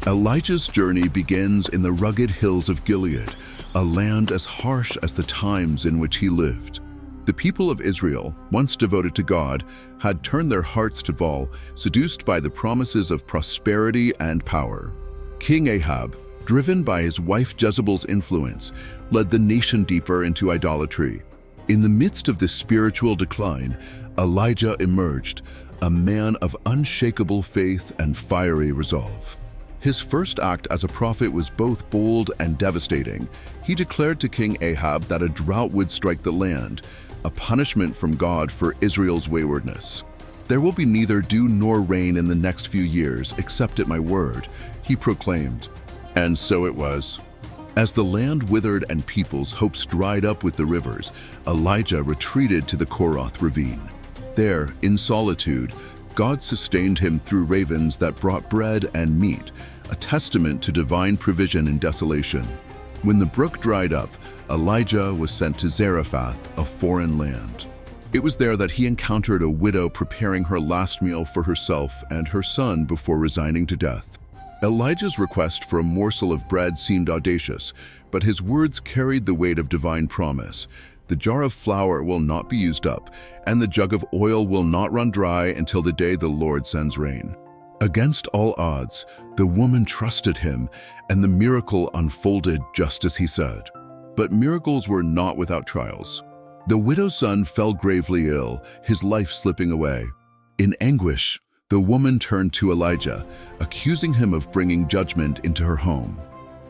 Elijah's journey begins in the rugged hills of Gilead, a land as harsh as the times in which he lived. The people of Israel, once devoted to God, had turned their hearts to Baal, seduced by the promises of prosperity and power. King Ahab, driven by his wife Jezebel's influence, led the nation deeper into idolatry. In the midst of this spiritual decline, Elijah emerged, a man of unshakable faith and fiery resolve. His first act as a prophet was both bold and devastating. He declared to King Ahab that a drought would strike the land, a punishment from God for Israel's waywardness. "There will be neither dew nor rain in the next few years, except at my word," he proclaimed. And so it was. As the land withered and people's hopes dried up with the rivers, Elijah retreated to the Koroth ravine. There, in solitude, God sustained him through ravens that brought bread and meat, a testament to divine provision in desolation. When the brook dried up, Elijah was sent to Zarephath, a foreign land. It was there that he encountered a widow preparing her last meal for herself and her son before resigning to death. Elijah's request for a morsel of bread seemed audacious, but his words carried the weight of divine promise. "The jar of flour will not be used up, and the jug of oil will not run dry until the day the Lord sends rain." Against all odds, the woman trusted him, and the miracle unfolded just as he said. But miracles were not without trials. The widow's son fell gravely ill, his life slipping away. In anguish, the woman turned to Elijah, accusing him of bringing judgment into her home.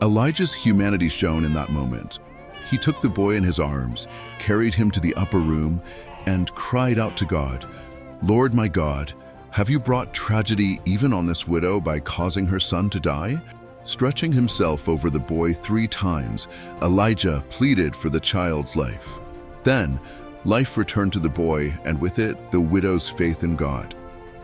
Elijah's humanity shone in that moment. He took the boy in his arms, carried him to the upper room, and cried out to God, "Lord my God, have you brought tragedy even on this widow by causing her son to die?" Stretching himself over the boy 3 times, Elijah pleaded for the child's life. Then, life returned to the boy, and with it, the widow's faith in God.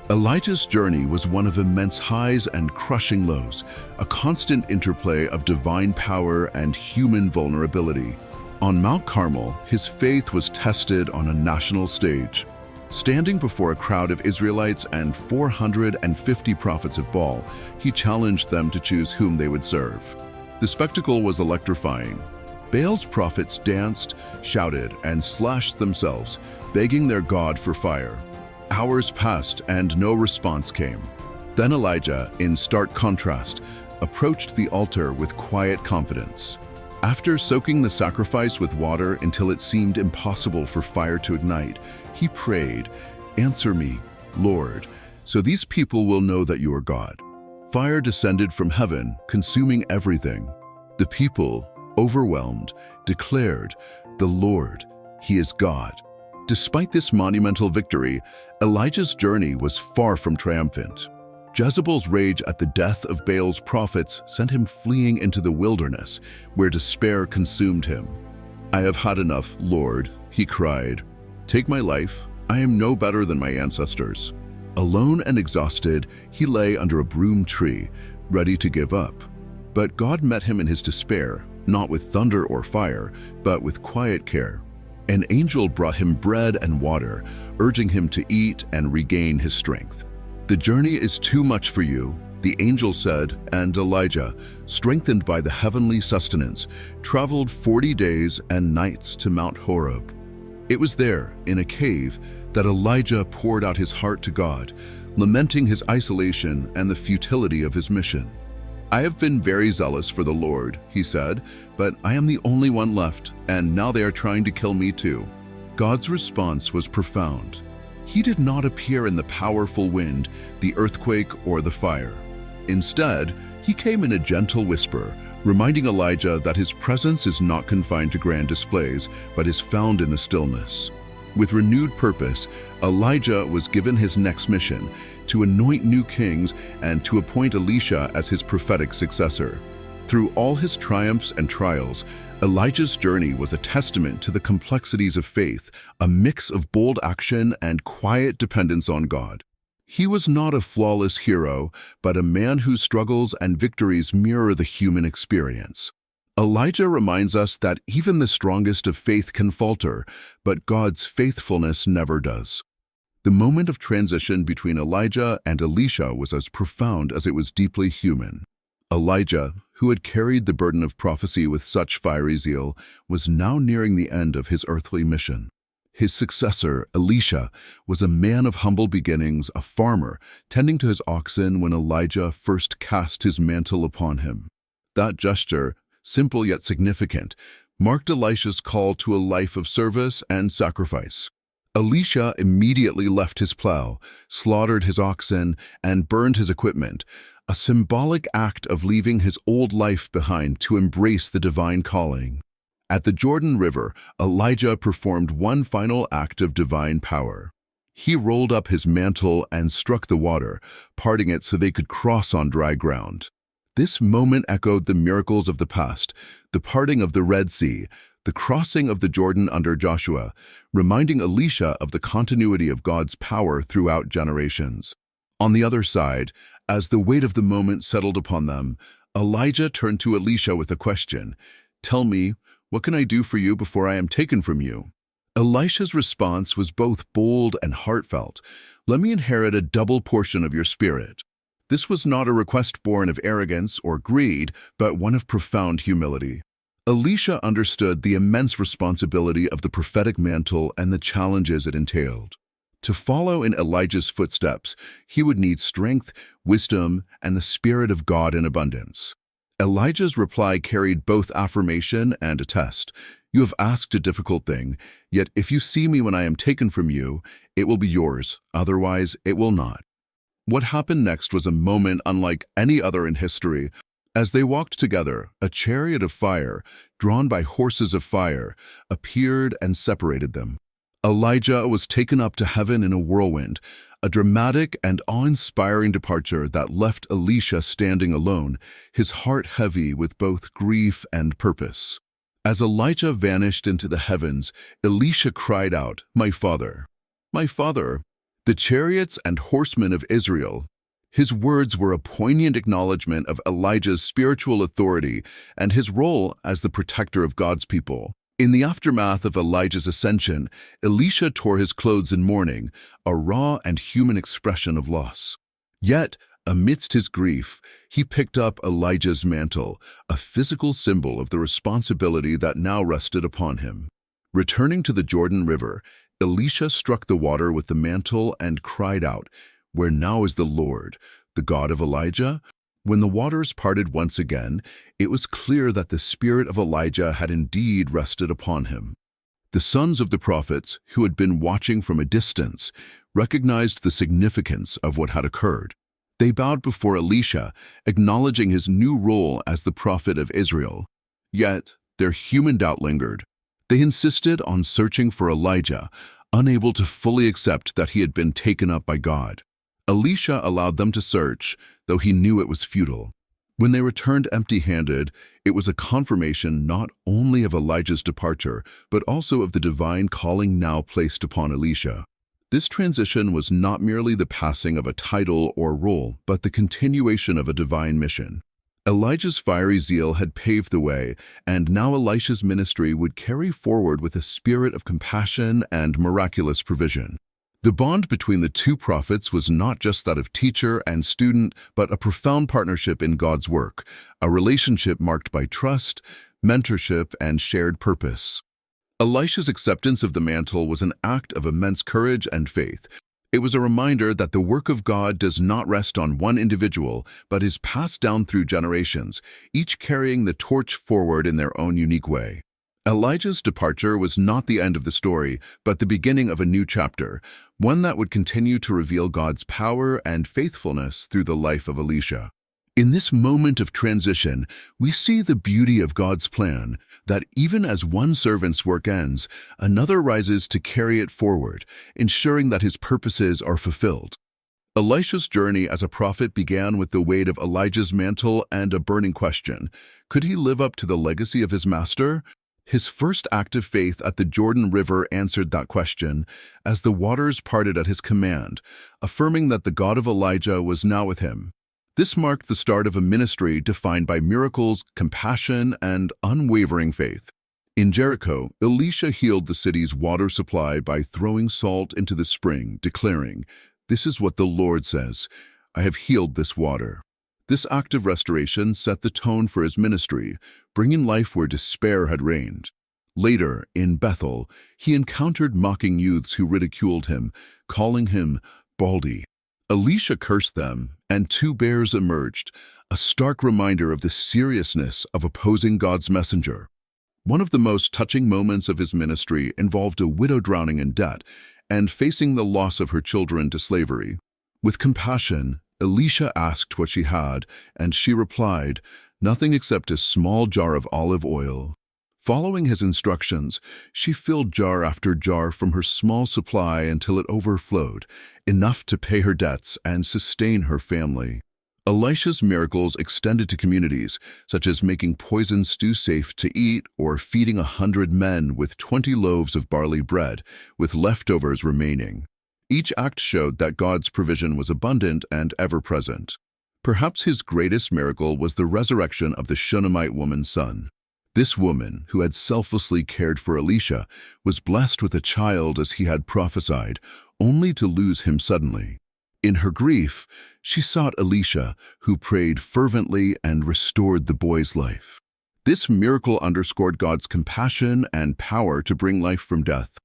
Elijah's journey was one of immense highs and crushing lows, a constant interplay of divine power and human vulnerability. On Mount Carmel, his faith was tested on a national stage. Standing before a crowd of Israelites and 450 prophets of Baal, he challenged them to choose whom they would serve. The spectacle was electrifying. Baal's prophets danced, shouted, and slashed themselves, begging their God for fire. Hours passed and no response came. Then Elijah, in stark contrast, approached the altar with quiet confidence. After soaking the sacrifice with water until it seemed impossible for fire to ignite, he prayed, "Answer me, Lord, so these people will know that you are God." Fire descended from heaven, consuming everything. The people, overwhelmed, declared, "The Lord, He is God." Despite this monumental victory, Elijah's journey was far from triumphant. Jezebel's rage at the death of Baal's prophets sent him fleeing into the wilderness, where despair consumed him. "I have had enough, Lord," he cried. "Take my life. I am no better than my ancestors." Alone and exhausted, he lay under a broom tree, ready to give up. But God met him in his despair, not with thunder or fire, but with quiet care. An angel brought him bread and water, urging him to eat and regain his strength. "The journey is too much for you," the angel said, and Elijah, strengthened by the heavenly sustenance, traveled 40 days and nights to Mount Horeb. It was there, in a cave, that Elijah poured out his heart to God, lamenting his isolation and the futility of his mission. "I have been very zealous for the Lord," he said, "but I am the only one left, and now they are trying to kill me too." God's response was profound. He did not appear in the powerful wind, the earthquake, or the fire. Instead, he came in a gentle whisper, reminding Elijah that his presence is not confined to grand displays, but is found in the stillness. With renewed purpose, Elijah was given his next mission, to anoint new kings and to appoint Elisha as his prophetic successor. Through all his triumphs and trials, Elijah's journey was a testament to the complexities of faith, a mix of bold action and quiet dependence on God. He was not a flawless hero, but a man whose struggles and victories mirror the human experience. Elijah reminds us that even the strongest of faith can falter, but God's faithfulness never does. The moment of transition between Elijah and Elisha was as profound as it was deeply human. Elijah, who had carried the burden of prophecy with such fiery zeal, was now nearing the end of his earthly mission. His successor, Elisha, was a man of humble beginnings, a farmer, tending to his oxen when Elijah first cast his mantle upon him. That gesture, simple yet significant, marked Elisha's call to a life of service and sacrifice. Elisha immediately left his plow, slaughtered his oxen, and burned his equipment, a symbolic act of leaving his old life behind to embrace the divine calling. At the Jordan River, Elijah performed one final act of divine power. He rolled up his mantle and struck the water, parting it so they could cross on dry ground. This moment echoed the miracles of the past, the parting of the Red Sea, the crossing of the Jordan under Joshua, reminding Elisha of the continuity of God's power throughout generations. On the other side, as the weight of the moment settled upon them, Elijah turned to Elisha with a question. "Tell me, what can I do for you before I am taken from you?" Elisha's response was both bold and heartfelt. "Let me inherit a double portion of your spirit." This was not a request born of arrogance or greed, but one of profound humility. Elisha understood the immense responsibility of the prophetic mantle and the challenges it entailed. To follow in Elijah's footsteps, he would need strength, wisdom, and the Spirit of God in abundance. Elijah's reply carried both affirmation and a test. "You have asked a difficult thing, yet if you see me when I am taken from you, it will be yours, otherwise it will not." What happened next was a moment unlike any other in history. As they walked together, a chariot of fire, drawn by horses of fire, appeared and separated them. Elijah was taken up to heaven in a whirlwind, a dramatic and awe-inspiring departure that left Elisha standing alone, his heart heavy with both grief and purpose. As Elijah vanished into the heavens, Elisha cried out, "My father, my father, the chariots and horsemen of Israel." His words were a poignant acknowledgement of Elijah's spiritual authority and his role as the protector of God's people. In the aftermath of Elijah's ascension, Elisha tore his clothes in mourning, a raw and human expression of loss. Yet, amidst his grief, he picked up Elijah's mantle, a physical symbol of the responsibility that now rested upon him. Returning to the Jordan River, Elisha struck the water with the mantle and cried out, "Where now is the Lord, the God of Elijah?" When the waters parted once again, it was clear that the spirit of Elijah had indeed rested upon him. The sons of the prophets, who had been watching from a distance, recognized the significance of what had occurred. They bowed before Elisha, acknowledging his new role as the prophet of Israel. Yet, their human doubt lingered. They insisted on searching for Elijah, unable to fully accept that he had been taken up by God. Elisha allowed them to search, though he knew it was futile. When they returned empty-handed, it was a confirmation not only of Elijah's departure, but also of the divine calling now placed upon Elisha. This transition was not merely the passing of a title or role, but the continuation of a divine mission. Elijah's fiery zeal had paved the way, and now Elisha's ministry would carry forward with a spirit of compassion and miraculous provision. The bond between the two prophets was not just that of teacher and student, but a profound partnership in God's work, a relationship marked by trust, mentorship, and shared purpose. Elisha's acceptance of the mantle was an act of immense courage and faith. It was a reminder that the work of God does not rest on one individual, but is passed down through generations, each carrying the torch forward in their own unique way. Elijah's departure was not the end of the story, but the beginning of a new chapter, one that would continue to reveal God's power and faithfulness through the life of Elisha. In this moment of transition, we see the beauty of God's plan, that even as one servant's work ends, another rises to carry it forward, ensuring that his purposes are fulfilled. Elisha's journey as a prophet began with the weight of Elijah's mantle and a burning question: could he live up to the legacy of his master? His first act of faith at the Jordan River answered that question, as the waters parted at his command, affirming that the God of Elijah was now with him. This marked the start of a ministry defined by miracles, compassion, and unwavering faith. In Jericho, Elisha healed the city's water supply by throwing salt into the spring, declaring, "This is what the Lord says, I have healed this water." This act of restoration set the tone for his ministry, bringing life where despair had reigned. Later, in Bethel, he encountered mocking youths who ridiculed him, calling him Baldy. Elisha cursed them, and two bears emerged, a stark reminder of the seriousness of opposing God's messenger. One of the most touching moments of his ministry involved a widow drowning in debt and facing the loss of her children to slavery. With compassion, Elisha asked what she had, and she replied, "Nothing except a small jar of olive oil." Following his instructions, she filled jar after jar from her small supply until it overflowed, enough to pay her debts and sustain her family. Elisha's miracles extended to communities, such as making poisoned stew safe to eat or feeding 100 men with 20 loaves of barley bread, with leftovers remaining. Each act showed that God's provision was abundant and ever-present. Perhaps his greatest miracle was the resurrection of the Shunammite woman's son. This woman, who had selflessly cared for Elisha, was blessed with a child as he had prophesied, only to lose him suddenly. In her grief, she sought Elisha, who prayed fervently and restored the boy's life. This miracle underscored God's compassion and power to bring life from death.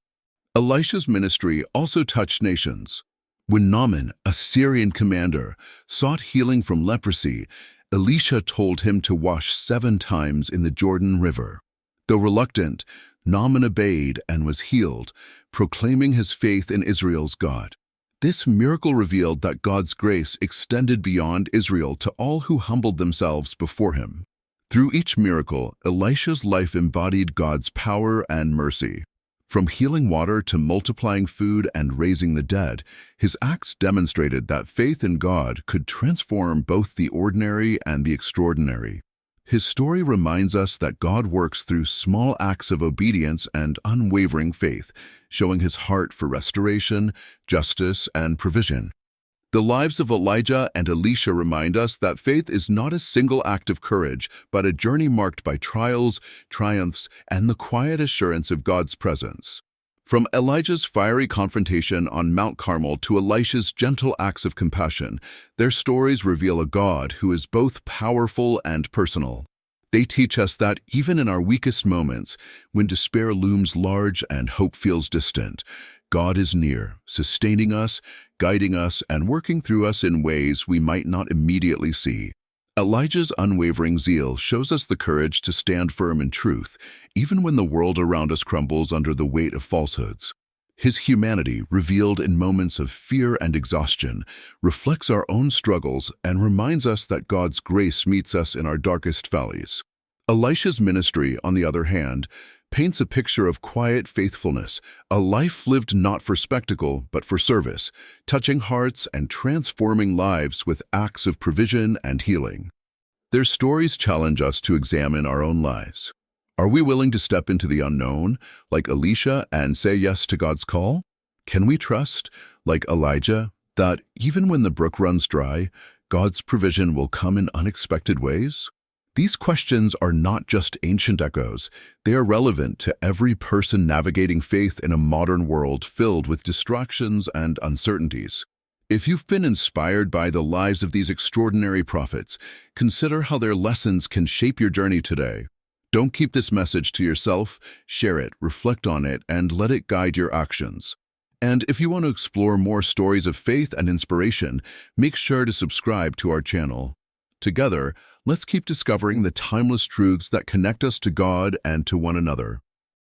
Elisha's ministry also touched nations. When Naaman, a Syrian commander, sought healing from leprosy, Elisha told him to wash 7 times in the Jordan River. Though reluctant, Naaman obeyed and was healed, proclaiming his faith in Israel's God. This miracle revealed that God's grace extended beyond Israel to all who humbled themselves before him. Through each miracle, Elisha's life embodied God's power and mercy. From healing water to multiplying food and raising the dead, his acts demonstrated that faith in God could transform both the ordinary and the extraordinary. His story reminds us that God works through small acts of obedience and unwavering faith, showing his heart for restoration, justice, and provision. The lives of Elijah and Elisha remind us that faith is not a single act of courage, but a journey marked by trials, triumphs, and the quiet assurance of God's presence. From Elijah's fiery confrontation on Mount Carmel to Elisha's gentle acts of compassion, their stories reveal a God who is both powerful and personal. They teach us that even in our weakest moments, when despair looms large and hope feels distant, God is near, sustaining us, guiding us, and working through us in ways we might not immediately see. Elijah's unwavering zeal shows us the courage to stand firm in truth, even when the world around us crumbles under the weight of falsehoods. His humanity, revealed in moments of fear and exhaustion, reflects our own struggles and reminds us that God's grace meets us in our darkest valleys. Elisha's ministry, on the other hand, paints a picture of quiet faithfulness, a life lived not for spectacle but for service, touching hearts and transforming lives with acts of provision and healing. Their stories challenge us to examine our own lives. Are we willing to step into the unknown, like Elisha, and say yes to God's call? Can we trust, like Elijah, that even when the brook runs dry, God's provision will come in unexpected ways? These questions are not just ancient echoes. They are relevant to every person navigating faith in a modern world filled with distractions and uncertainties. If you've been inspired by the lives of these extraordinary prophets, consider how their lessons can shape your journey today. Don't keep this message to yourself. Share it, reflect on it, and let it guide your actions. And if you want to explore more stories of faith and inspiration, make sure to subscribe to our channel. Together, let's keep discovering the timeless truths that connect us to God and to one another.